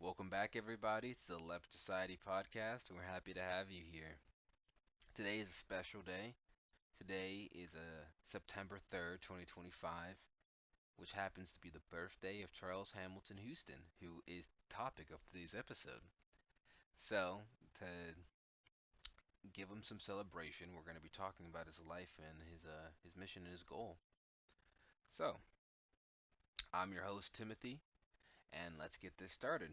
Welcome back, everybody, to the Leopard Society podcast. We're happy to have you here. Today is a special day. Today is September 3rd, 2025, which happens to be the birthday of Charles Hamilton Houston, who is the topic of today's episode. So, to give him some celebration, we're going to be talking about his life and his mission and his goal. So, I'm your host, Timothy, and let's get this started.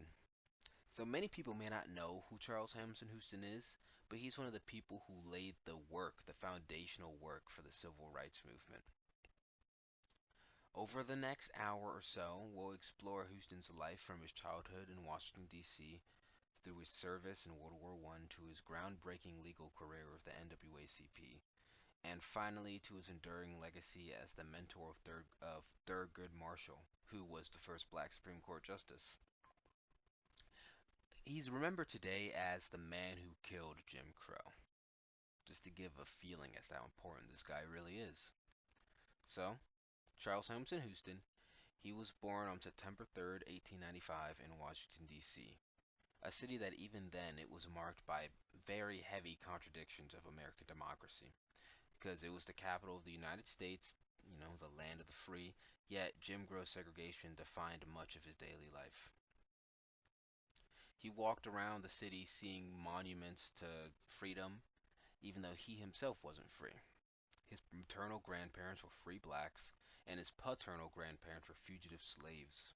So many people may not know who Charles Hamilton Houston is, but he's one of the people who laid the work, the foundational work for the civil rights movement. Over the next hour or so, we'll explore Houston's life from his childhood in Washington, D.C., through his service in World War I to his groundbreaking legal career with the NAACP, and finally to his enduring legacy as the mentor of Thurgood Marshall, who was the first black Supreme Court justice. He's remembered today as the man who killed Jim Crow, just to give a feeling as to how important this guy really is. So, Charles Hamilton Houston, he was born on September 3rd, 1895 in Washington, D.C., a city that even then it was marked by very heavy contradictions of American democracy, because it was the capital of the United States, the land of the free, yet Jim Crow segregation defined much of his daily life. He walked around the city seeing monuments to freedom, even though he himself wasn't free. His maternal grandparents were free blacks, and his paternal grandparents were fugitive slaves.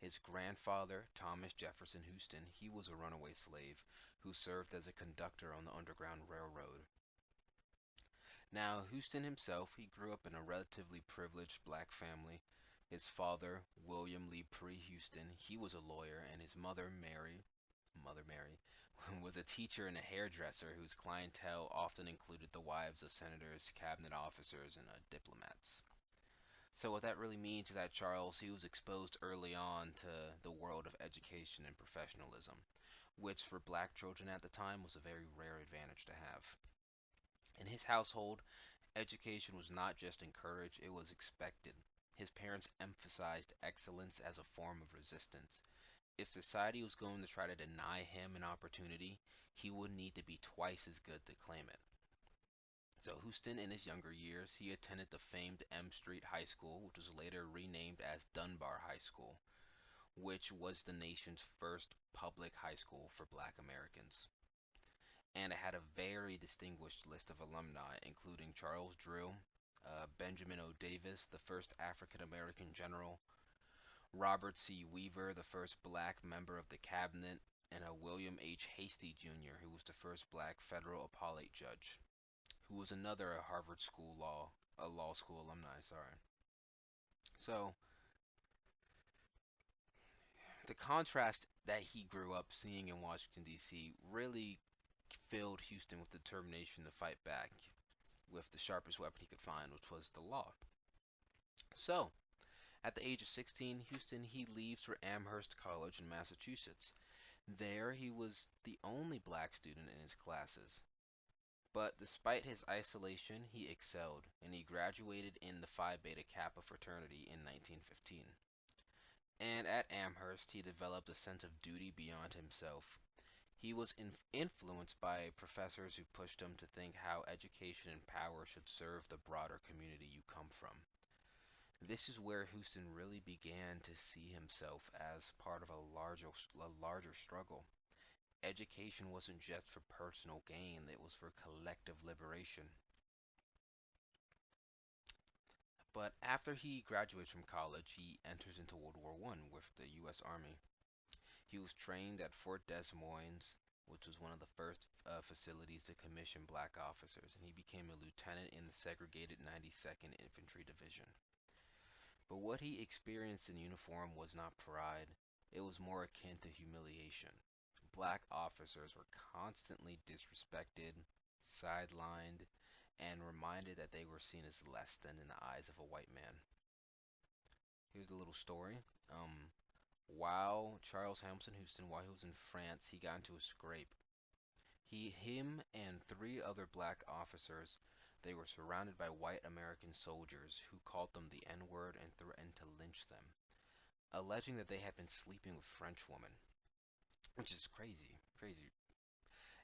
His grandfather, Thomas Jefferson Houston, he was a runaway slave who served as a conductor on the Underground Railroad. Now, Houston himself, he grew up in a relatively privileged black family. His father, William Lee Pre Houston, he was a lawyer, and his mother Mary, was a teacher and a hairdresser whose clientele often included the wives of senators, cabinet officers, and diplomats. So what that really means is that Charles, he was exposed early on to the world of education and professionalism, which for black children at the time was a very rare advantage to have. In his household, education was not just encouraged, it was expected. His parents emphasized excellence as a form of resistance. If society was going to try to deny him an opportunity, he would need to be twice as good to claim it. So Houston, in his younger years, he attended the famed M Street High School, which was later renamed as Dunbar High School, which was the nation's first public high school for black Americans. And it had a very distinguished list of alumni, including Charles Drew, Benjamin O. Davis, the first African American general, Robert C. Weaver, the first black member of the cabinet, and a William H. Hasty Jr., who was the first black federal appellate judge, who was another Harvard School a law school alumni, sorry. So, the contrast that he grew up seeing in Washington, D.C. really filled Houston with determination to fight back with the sharpest weapon he could find, which was the law. So, at the age of 16, Houston he leaves for Amherst College in Massachusetts. There, he was the only black student in his classes. But despite his isolation, he excelled, and he graduated in the Phi Beta Kappa fraternity in 1915. And at Amherst, he developed a sense of duty beyond himself. He was influenced by professors who pushed him to think how education and power should serve the broader community you come from. This is where Houston really began to see himself as part of a larger struggle. Education wasn't just for personal gain, it was for collective liberation. But after he graduates from college, he enters into World War I with the U.S. Army. He was trained at Fort Des Moines, which was one of the first facilities to commission black officers, and he became a lieutenant in the segregated 92nd Infantry Division. But what he experienced in uniform was not pride, it was more akin to humiliation. Black officers were constantly disrespected, sidelined, and reminded that they were seen as less than in the eyes of a white man. Here's a little story. While Charles Hamilton Houston, while he was in France, he got into a scrape. Him and three other black officers, they were surrounded by white American soldiers who called them the N-word and threatened to lynch them, alleging that they had been sleeping with French women. which is crazy, crazy.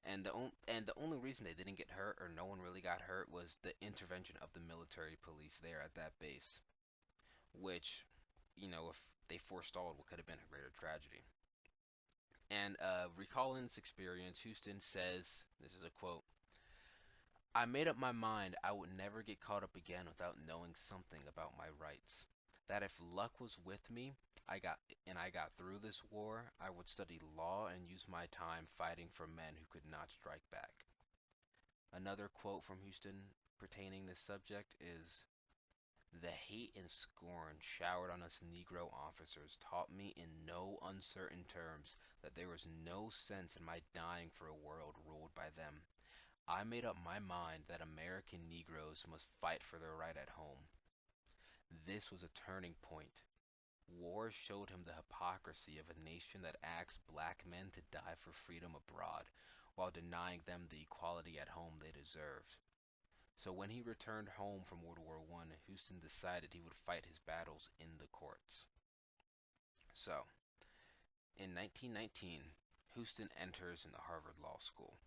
And the only reason they didn't get hurt, or no one really got hurt, was the intervention of the military police there at that base, which, if they forestalled what could have been a greater tragedy. And recalling this experience, Houston says, this is a quote, "I made up my mind I would never get caught up again without knowing something about my rights. That if luck was with me, I got through this war, I would study law and use my time fighting for men who could not strike back." Another quote from Houston pertaining this subject is, "The hate and scorn showered on us Negro officers taught me in no uncertain terms that there was no sense in my dying for a world ruled by them. I made up my mind that American Negroes must fight for their right at home. This was a turning point. War showed him the hypocrisy of a nation that asks black men to die for freedom abroad, while denying them the equality at home they deserved. So when he returned home from World War I, Houston decided he would fight his battles in the courts." So, in 1919, Houston enters into Harvard Law School.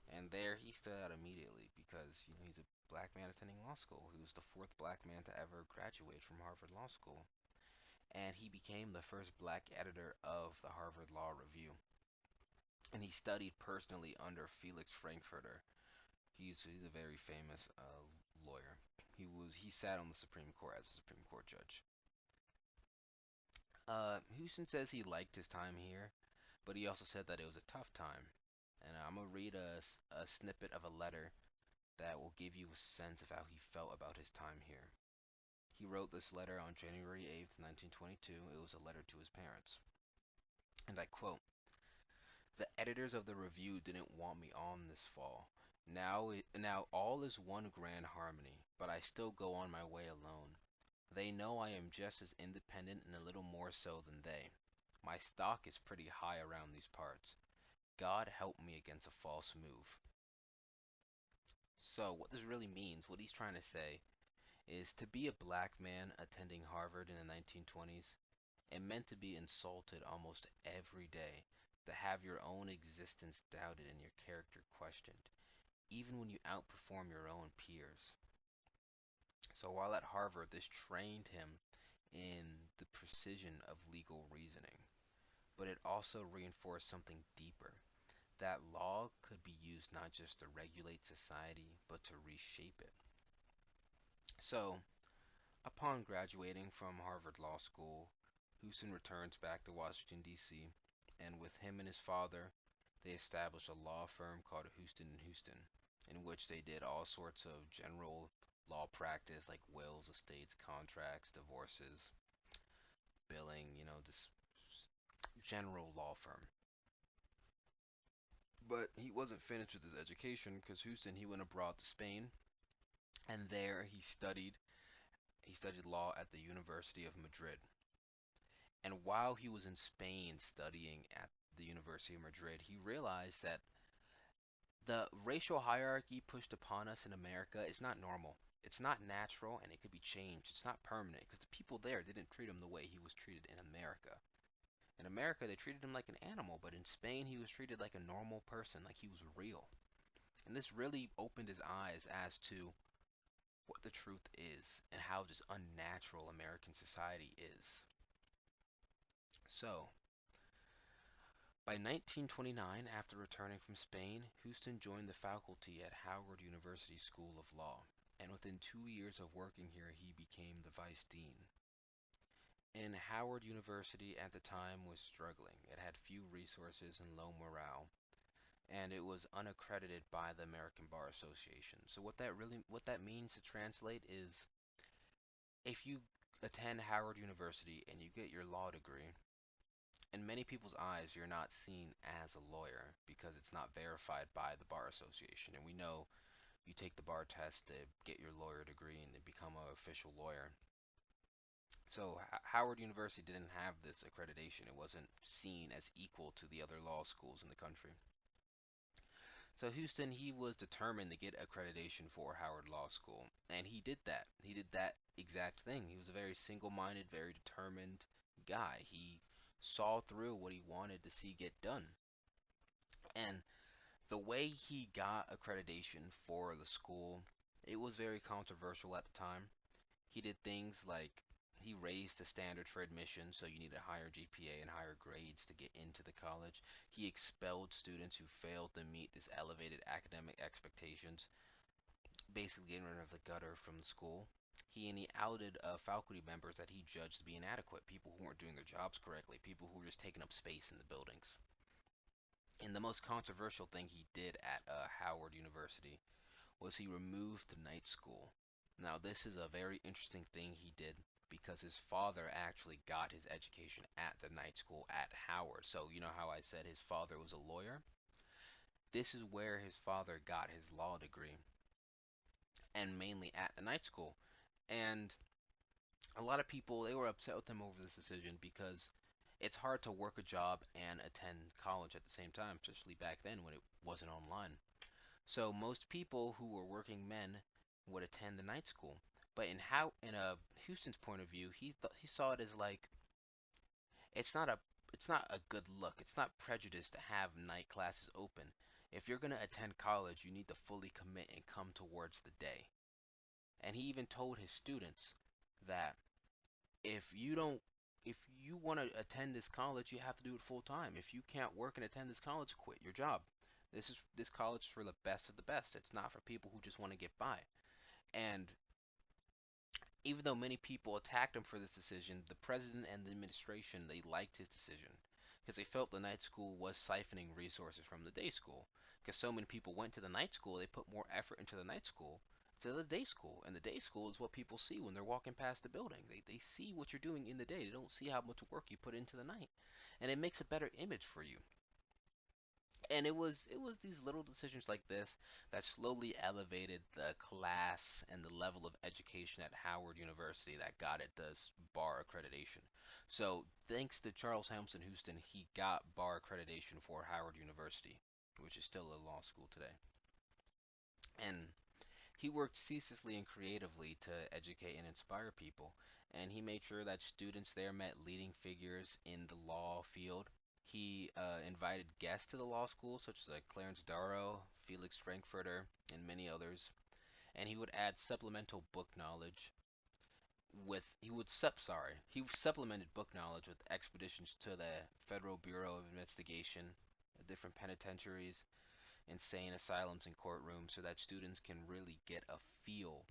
And there he stood out immediately because, he's a black man attending law school. He was the fourth black man to ever graduate from Harvard Law School. And he became the first black editor of the Harvard Law Review. And he studied personally under Felix Frankfurter. He's a very famous lawyer. He sat on the Supreme Court as a Supreme Court judge. Houston says he liked his time here, but he also said that it was a tough time. And I'm gonna read a snippet of a letter that will give you a sense of how he felt about his time here. He wrote this letter on January 8th, 1922. It was a letter to his parents. And I quote, "The editors of the review didn't want me on this fall. Now all is one grand harmony, but I still go on my way alone. They know I am just as independent and a little more so than they. My stock is pretty high around these parts. God help me against a false move." So what this really means, what he's trying to say, is to be a black man attending Harvard in the 1920s, it meant to be insulted almost every day, to have your own existence doubted and your character questioned, even when you outperform your own peers. So while at Harvard, this trained him in the precision of legal reasoning, but it also reinforced something deeper, that law could be used not just to regulate society, but to reshape it. So, upon graduating from Harvard Law School, Houston returns back to Washington, D.C., and with him and his father, they established a law firm called Houston and Houston, in which they did all sorts of general law practice like wills, estates, contracts, divorces, billing, this general law firm. But he wasn't finished with his education because Houston he went abroad to Spain, and there he studied law at the University of Madrid. And while he was in Spain studying at the University of Madrid, he realized that the racial hierarchy pushed upon us in America is not normal. It's not natural and it could be changed. It's not permanent because the people there didn't treat him the way he was treated in America. In America, they treated him like an animal, but in Spain, he was treated like a normal person, like he was real. And this really opened his eyes as to what the truth is and how just unnatural American society is. So, by 1929, after returning from Spain, Houston joined the faculty at Howard University School of Law, and within 2 years of working here, he became the vice dean. And Howard University at the time was struggling. It had few resources and low morale, and it was unaccredited by the American Bar Association. So what that means to translate is, if you attend Howard University and you get your law degree, in many people's eyes, you're not seen as a lawyer because it's not verified by the Bar Association. And we know you take the bar test to get your lawyer degree and then become an official lawyer. So Howard University didn't have this accreditation. It wasn't seen as equal to the other law schools in the country. So Houston, he was determined to get accreditation for Howard Law School, and he did that. He did that exact thing. He was a very single-minded, very determined guy. He saw through what he wanted to see get done. And the way he got accreditation for the school, it was very controversial at the time. He did things like he raised the standard for admission, so you need a higher GPA and higher grades to get into the college. He expelled students who failed to meet this elevated academic expectations, basically getting rid of the gutter from the school. He outed faculty members that he judged to be inadequate, people who weren't doing their jobs correctly, people who were just taking up space in the buildings. And the most controversial thing he did at Howard University was he removed the night school. Now, this is a very interesting thing he did because his father actually got his education at the night school at Howard. So, you know how I said his father was a lawyer? This is where his father got his law degree, and mainly at the night school. And a lot of people, they were upset with him over this decision because it's hard to work a job and attend college at the same time, especially back then when it wasn't online. So most people who were working men would attend the night school. But in Houston's point of view, he saw it as like it's not a it's not a good look. It's not prejudice to have night classes open. If you're going to attend college, you need to fully commit and come towards the day. And he even told his students that if you don't if you want to attend this college, you have to do it full time. If you can't work and attend this college, quit your job. This college is for the best of the best. It's not for people who just want to get by. And even though many people attacked him for this decision, the president and the administration, they liked his decision because they felt the night school was siphoning resources from the day school. Because so many people went to the night school, they put more effort into the night school to the day school. And the day school is what people see when they're walking past the building. They see what you're doing in the day. They don't see how much work you put into the night. And it makes a better image for you. And it was these little decisions like this that slowly elevated the class and the level of education at Howard University that got it this bar accreditation. So thanks to Charles Hamilton Houston, he got bar accreditation for Howard University, which is still a law school today. And he worked ceaselessly and creatively to educate and inspire people, and he made sure that students there met leading figures in the law field. He invited guests to the law school, such as Clarence Darrow, Felix Frankfurter, and many others. And he would add supplemental book knowledge with he supplemented book knowledge with expeditions to the Federal Bureau of Investigation, different penitentiaries, insane asylums, and courtrooms, so that students can really get a feel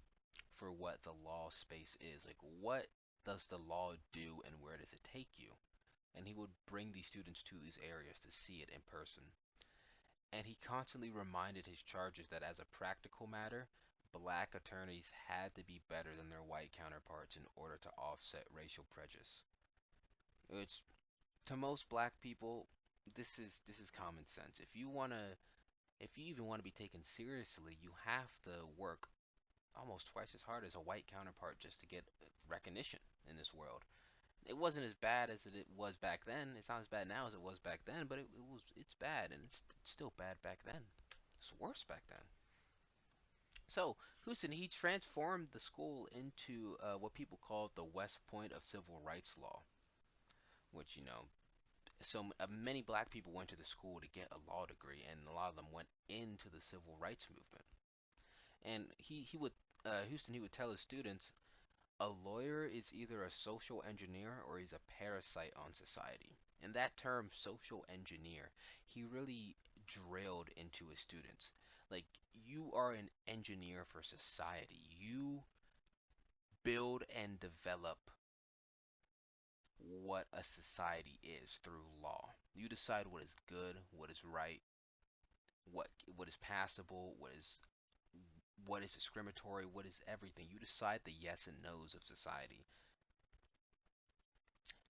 for what the law space is. Like, what does the law do and where does it take you? And he would bring these students to these areas to see it in person. And he constantly reminded his charges that as a practical matter, black attorneys had to be better than their white counterparts in order to offset racial prejudice. It's to most black people, this is common sense. If you even want to be taken seriously, you have to work almost twice as hard as a white counterpart just to get recognition in this world. It wasn't as bad as it was back then. It's not as bad now as it was back then, but it's bad, and it's still bad back then. It's worse back then. So Houston, he transformed the school into what people call the West Point of civil rights law, which many black people went to the school to get a law degree, and a lot of them went into the civil rights movement. And Houston, he would tell his students, a lawyer is either a social engineer or he's a parasite on society. And that term, social engineer, he really drilled into his students. Like, you are an engineer for society. You build and develop what a society is through law. You decide what is good, what is right, what what is passable, what is discriminatory, what is everything. You decide the yes and no's of society.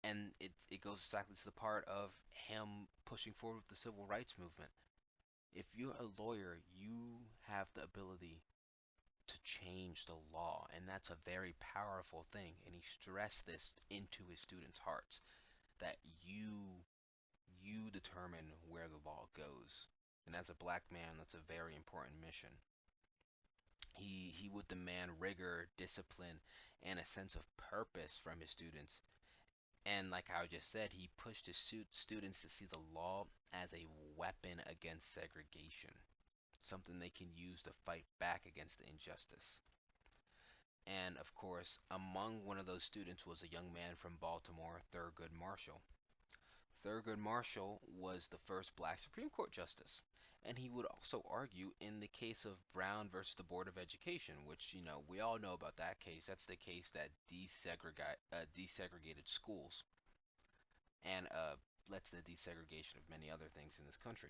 And it goes exactly to the part of him pushing forward with the civil rights movement. If you're a lawyer, you have the ability to change the law, and that's a very powerful thing. And he stressed this into his students' hearts that you determine where the law goes. And as a black man, that's a very important mission. He would demand rigor, discipline, and a sense of purpose from his students. And like I just said, he pushed his students to see the law as a weapon against segregation, something they can use to fight back against the injustice. And of course, among one of those students was a young man from Baltimore, Thurgood Marshall. Thurgood Marshall was the first black Supreme Court justice. And he would also argue in the case of Brown versus the Board of Education, which, we all know about that case. That's the case that desegregated schools and led to the desegregation of many other things in this country.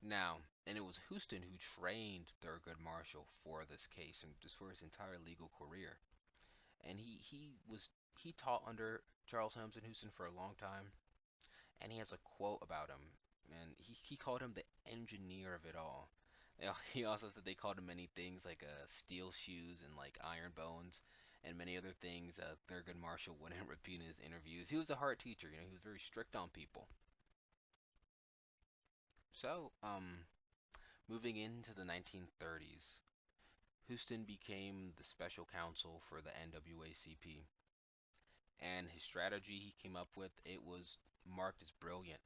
Now, and it was Houston who trained Thurgood Marshall for this case and just for his entire legal career. And he taught under Charles Hamilton Houston for a long time, and he has a quote about him, and he called him the engineer of it all. He also said they called him many things like steel shoes and like iron bones and many other things. Thurgood Marshall wouldn't repeat in his interviews. He was a hard teacher, he was very strict on people. So, moving into the 1930s, Houston became the special counsel for the NAACP, and his strategy he came up with, it was marked as brilliant.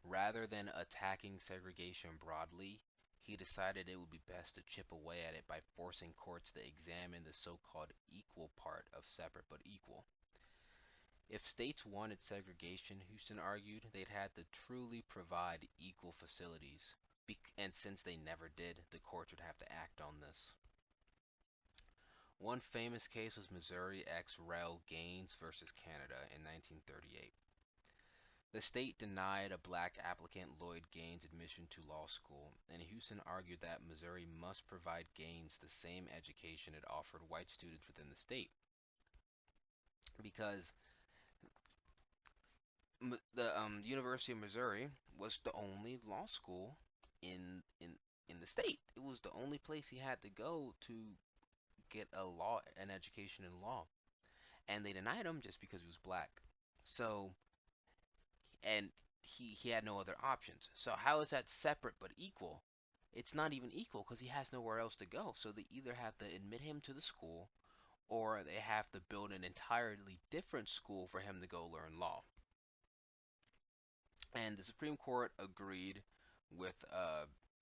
Rather than attacking segregation broadly, he decided it would be best to chip away at it by forcing courts to examine the so-called equal part of separate but equal. If states wanted segregation, Houston argued, they'd had to truly provide equal facilities. And since they never did, the courts would have to act on this. One famous case was Missouri ex rel Gaines versus Canada in 1938. The state denied a black applicant Lloyd Gaines admission to law school, and Houston argued that Missouri must provide Gaines the same education it offered white students within the state, because the University of Missouri was the only law school in in in the state. It was the only place he had to go to get an education in law, and they denied him just because he was black. So, and he had no other options. So how is that separate but equal? It's not even equal because he has nowhere else to go. So they either have to admit him to the school or they have to build an entirely different school for him to go learn law. And the Supreme Court agreed with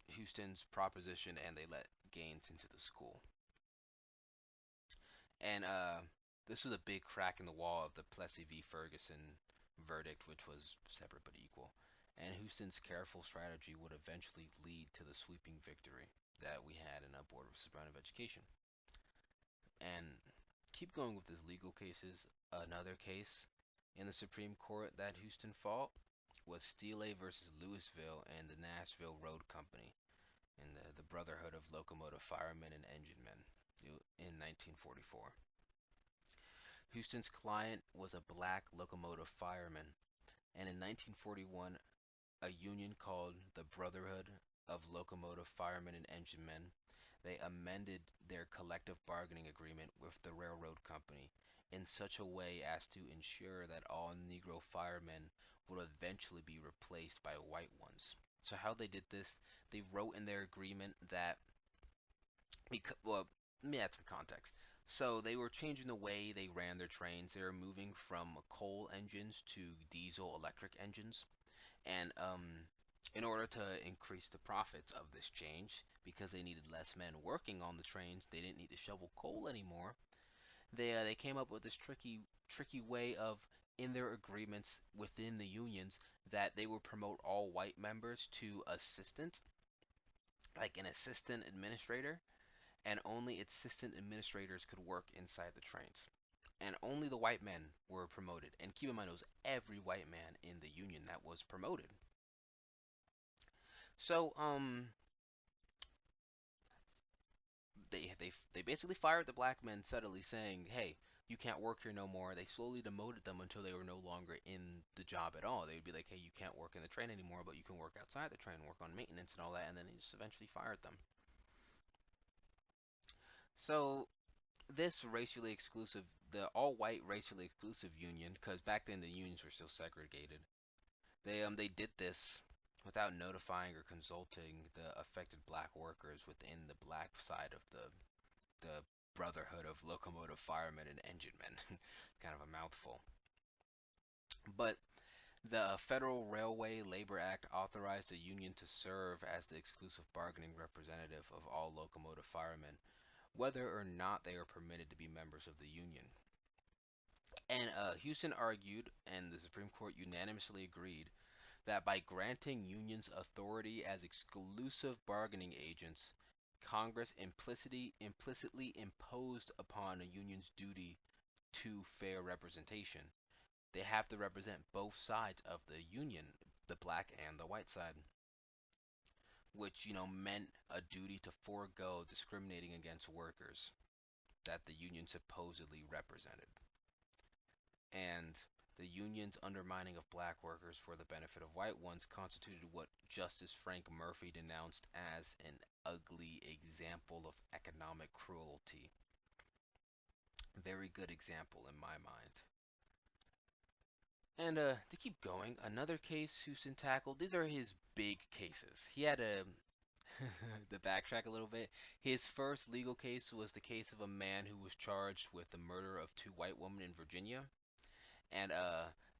Houston's proposition and they let Gaines into the school. And this was a big crack in the wall of the Plessy v. Ferguson verdict, which was separate but equal. And Houston's careful strategy would eventually lead to the sweeping victory that we had in a Board of Brown of Education. And keep going with these legal cases. Another case in the Supreme Court that Houston fought was Steele versus Louisville and the Nashville Road Company and the Brotherhood of Locomotive Firemen and Enginemen in 1944. Houston's client was a black locomotive fireman, and in 1941, a union called the Brotherhood of Locomotive Firemen and Enginemen, they amended their collective bargaining agreement with the railroad company in such a way as to ensure that all Negro firemen would eventually be replaced by white ones. So how they did this, they wrote in their agreement that well, let me add some context. So they were changing the way they ran their trains. They were moving from coal engines to diesel electric engines, and in order to increase the profits of this change, because they needed less men working on the trains, they didn't need to shovel coal anymore. They came up with this tricky way of in their agreements within the unions that they would promote all white members to assistant, like an assistant administrator, and only assistant administrators could work inside the trains. And only the white men were promoted. And keep in mind, it was every white man in the union that was promoted. So, they basically fired the black men subtly, saying, "Hey, you can't work here no more." They slowly demoted them until they were no longer in the job at all. They'd be like, "Hey, you can't work in the train anymore, but you can work outside the train, work on maintenance and all that." And then they just eventually fired them. So this racially exclusive, the all-white racially exclusive union, because back then the unions were still segregated. They did this without notifying or consulting the affected black workers within the black side of the Brotherhood of Locomotive Firemen and Engine Men. Kind of a mouthful. But the Federal Railway Labor Act authorized the union to serve as the exclusive bargaining representative of all locomotive firemen, whether or not they are permitted to be members of the union. And Houston argued, and the Supreme Court unanimously agreed, that by granting unions authority as exclusive bargaining agents, Congress implicitly imposed upon a union's duty to fair representation. They have to represent both sides of the union, the black and the white side, which, meant a duty to forego discriminating against workers that the union supposedly represented. And the union's undermining of black workers for the benefit of white ones constituted what Justice Frank Murphy denounced as an ugly example of economic cruelty. Very good example in my mind. And to keep going, another case Houston tackled. These are his big cases. He had a to backtrack a little bit. His first legal case was the case of a man who was charged with the murder of two white women in Virginia. And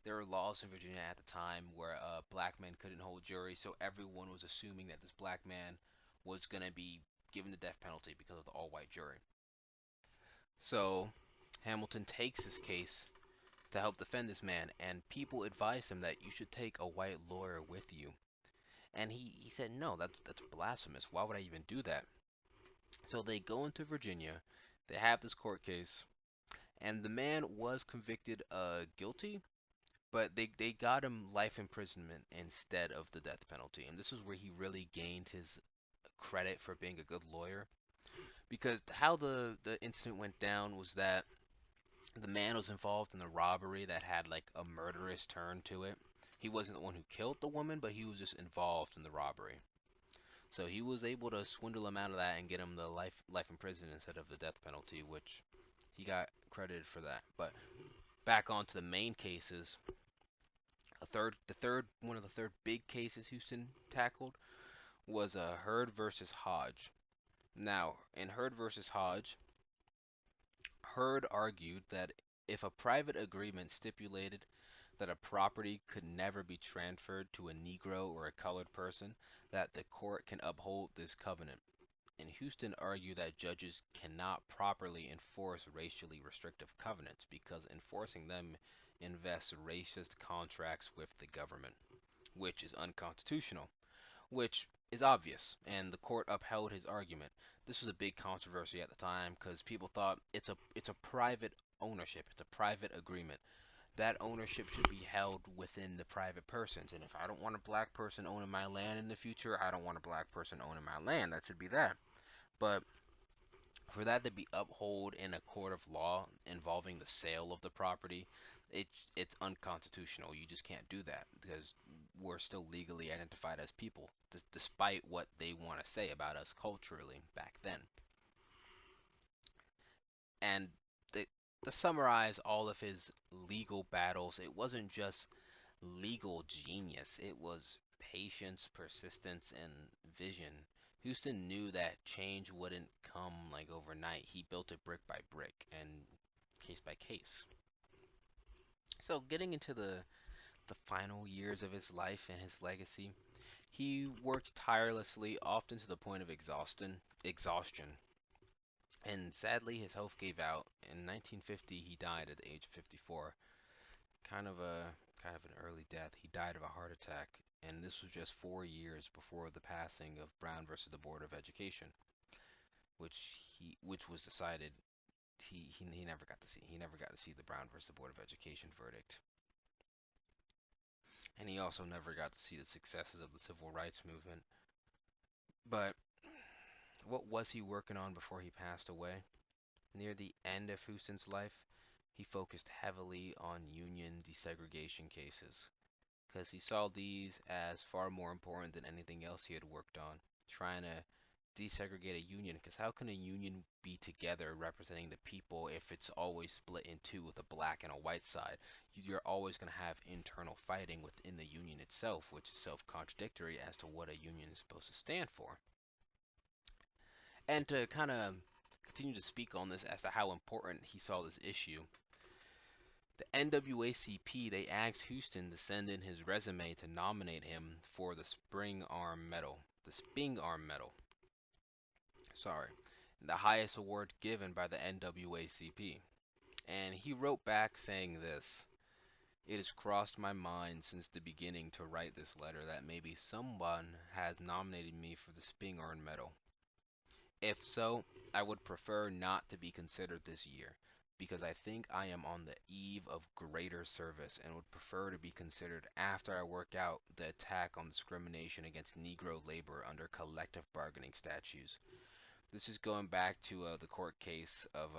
there were laws in Virginia at the time where black men couldn't hold jury, so everyone was assuming that this black man was gonna be given the death penalty because of the all-white jury. So Hamilton takes his case to help defend this man, and people advise him that you should take a white lawyer with you. And he said, no, that's blasphemous. Why would I even do that? So they go into Virginia, they have this court case, and the man was convicted guilty, but they got him life imprisonment instead of the death penalty. And this was where he really gained his credit for being a good lawyer. Because how the incident went down was that the man was involved in a robbery that had like a murderous turn to it. He wasn't the one who killed the woman, but he was just involved in the robbery. So he was able to swindle him out of that and get him the life in prison instead of the death penalty, which he got credited for that. But back on to the main cases, one of the third big cases Houston tackled was Heard versus Hodge. Now, in Heard versus Hodge, Heard argued that if a private agreement stipulated that a property could never be transferred to a Negro or a colored person, that the court can uphold this covenant. And Houston argued that judges cannot properly enforce racially restrictive covenants because enforcing them invests racist contracts with the government, which is unconstitutional, which is obvious, and the court upheld his argument. This was a big controversy at the time because people thought it's a private ownership, it's a private agreement. That ownership should be held within the private persons. And if I don't want a black person owning my land in the future, I don't want a black person owning my land. That should be that. But for that to be upheld in a court of law involving the sale of the property, it's unconstitutional. You just can't do that because we're still legally identified as people, despite what they want to say about us culturally back then. And the, to summarize all of his legal battles, it wasn't just legal genius, it was patience, persistence, and vision. Houston knew that change wouldn't come like overnight. He built it brick by brick and case by case. So, getting into the final years of his life and his legacy, he worked tirelessly, often to the point of exhaustion. And sadly, his health gave out. In 1950, he died at the age of 54. Kind of an early death. He died of a heart attack, and this was just 4 years before the passing of Brown versus the Board of Education, which was decided he never got to see. He never got to see the Brown versus the Board of Education verdict, and he also never got to see the successes of the civil rights movement. But what was he working on before he passed away? Near the end of Houston's life, he focused heavily on union desegregation cases, because he saw these as far more important than anything else he had worked on, trying to desegregate a union. Because how can a union be together representing the people if it's always split in two with a black and a white side? You're always going to have internal fighting within the union itself, which is self-contradictory as to what a union is supposed to stand for. And to kind of continued to speak on this as to how important he saw this issue. The NAACP, they asked Houston to send in his resume to nominate him for the Spring Arm Medal. The Sping Arm Medal, sorry, the highest award given by the NAACP. And he wrote back saying this: "It has crossed my mind since the beginning to write this letter that maybe someone has nominated me for the Sping Arm Medal. If so, I would prefer not to be considered this year, because I think I am on the eve of greater service and would prefer to be considered after I work out the attack on discrimination against Negro labor under collective bargaining statutes." This is going back to the court case of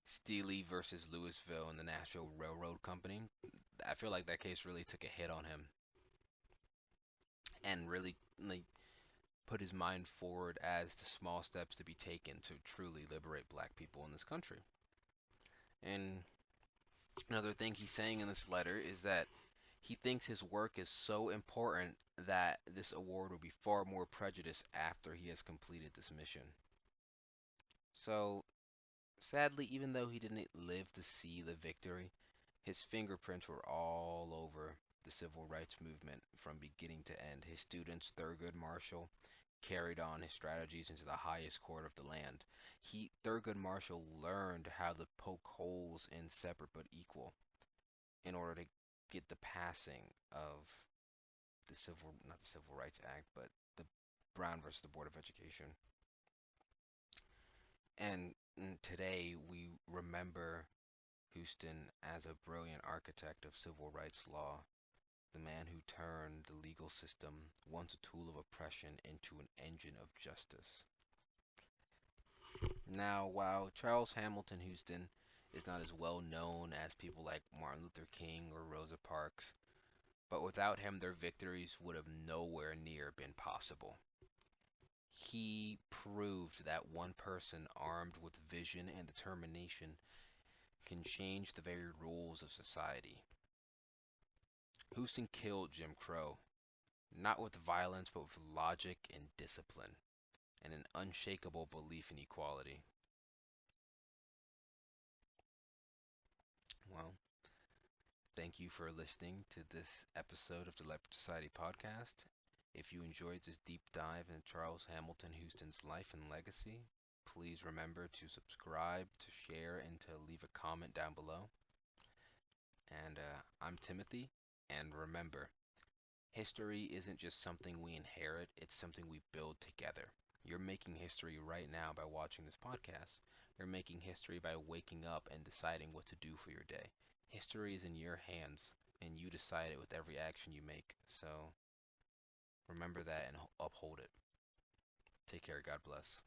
Steele versus Louisville and the Nashville Railroad Company. I feel like that case really took a hit on him and really like put his mind forward as to small steps to be taken to truly liberate black people in this country. And another thing he's saying in this letter is that he thinks his work is so important that this award will be far more prejudiced after he has completed this mission. So, sadly, even though he didn't live to see the victory, his fingerprints were all over the civil rights movement from beginning to end. His students, Thurgood Marshall, carried on his strategies into the highest court of the land. Thurgood Marshall learned how to poke holes in separate but equal in order to get the passing of not the Civil Rights Act, but the Brown versus the Board of Education. And today we remember Houston as a brilliant architect of civil rights law, the man who turned the legal system, once a tool of oppression, into an engine of justice. Now, while Charles Hamilton Houston is not as well known as people like Martin Luther King or Rosa Parks, but without him their victories would have nowhere near been possible. He proved that one person armed with vision and determination can change the very rules of society. Houston killed Jim Crow, not with violence, but with logic and discipline, and an unshakable belief in equality. Well, thank you for listening to this episode of the Leopard Society podcast. If you enjoyed this deep dive into Charles Hamilton Houston's life and legacy, please remember to subscribe, to share, and to leave a comment down below. And I'm Timothy, and remember, history isn't just something we inherit, it's something we build together. You're making history right now by watching this podcast. You're making history by waking up and deciding what to do for your day. History is in your hands, and you decide it with every action you make. So remember that and uphold it. Take care. God bless.